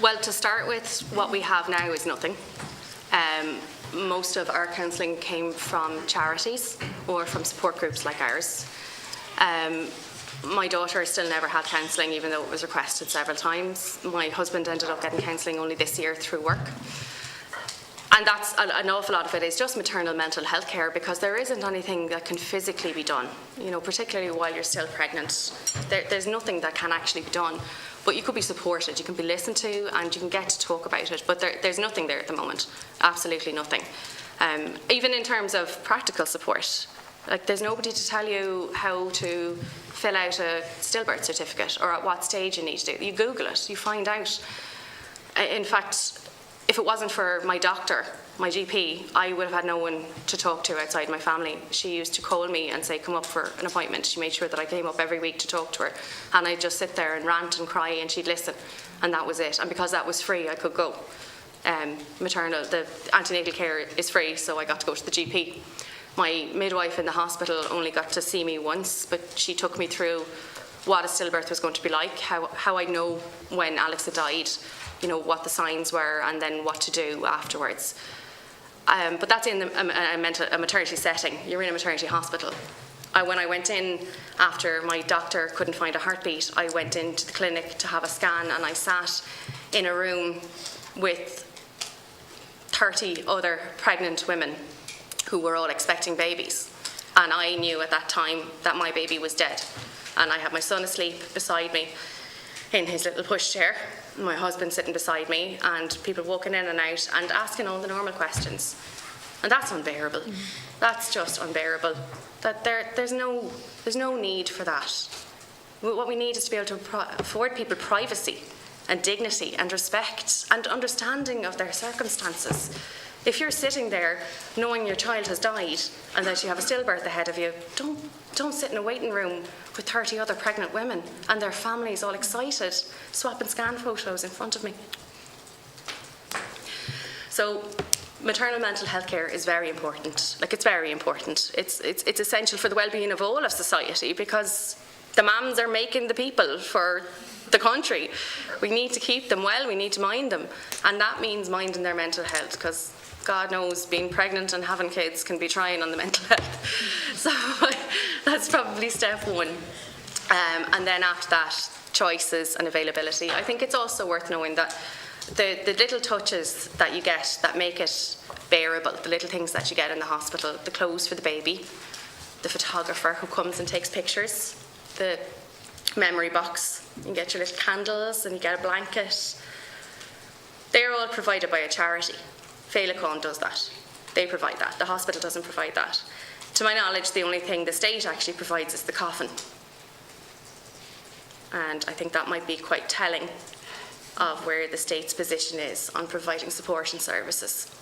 Well, to start with, what we have now is nothing. Most of our counselling came from charities or from support groups like ours. My daughter still never had counselling, even though it was requested several times. My husband ended up getting counselling only this year through work. And that's an awful lot of it is just maternal mental health care, because there isn't anything that can physically be done, you know, particularly while you're still pregnant. There's nothing that can actually be done, but you could be supported, you can be listened to, and you can get to talk about it, but there's nothing there at the moment, absolutely nothing. Even in terms of practical support, like there's nobody to tell you how to fill out a stillbirth certificate or at what stage you need to do it. You Google it, you find out. In fact, if it wasn't for my doctor, my GP, I would have had no one to talk to outside my family. She used to call me and say, come up for an appointment. She made sure that I came up every week to talk to her. And I'd just sit there and rant and cry and she'd listen. And that was it. And because that was free, I could go. The antenatal care is free, so I got to go to the GP. My midwife in the hospital only got to see me once, but she took me through what a stillbirth was going to be like, how I'd know when Alex had died, you know, what the signs were, and then what to do afterwards. But that's in a maternity setting. You're in a maternity hospital. When I went in after my doctor couldn't find a heartbeat, I went into the clinic to have a scan, and I sat in a room with 30 other pregnant women who were all expecting babies. And I knew at that time that my baby was dead. And I had my son asleep beside me in his little pushchair, my husband sitting beside me, and people walking in and out and asking all the normal questions. And that's unbearable. That's just unbearable. That there's no need for that. What we need is to be able to afford people privacy and dignity and respect and understanding of their circumstances. If you're sitting there knowing your child has died and that you have a stillbirth ahead of you, don't sit in a waiting room with 30 other pregnant women and their families all excited, swapping scan photos in front of me. So maternal mental health care is very important. Like, it's very important. It's essential for the well-being of all of society, because the mums are making the people for the country. We need to keep them well, we need to mind them. And that means minding their mental health, because God knows being pregnant and having kids can be trying on the mental health. So that's probably step one. And then after that, choices and availability. I think it's also worth knowing that the little touches that you get that make it bearable, the little things that you get in the hospital, the clothes for the baby, the photographer who comes and takes pictures, the memory box, you get your little candles and you get a blanket. They're all provided by a charity. Foetal does that. They provide that. The hospital doesn't provide that. To my knowledge, the only thing the state actually provides is the coffin. And I think that might be quite telling of where the state's position is on providing support and services.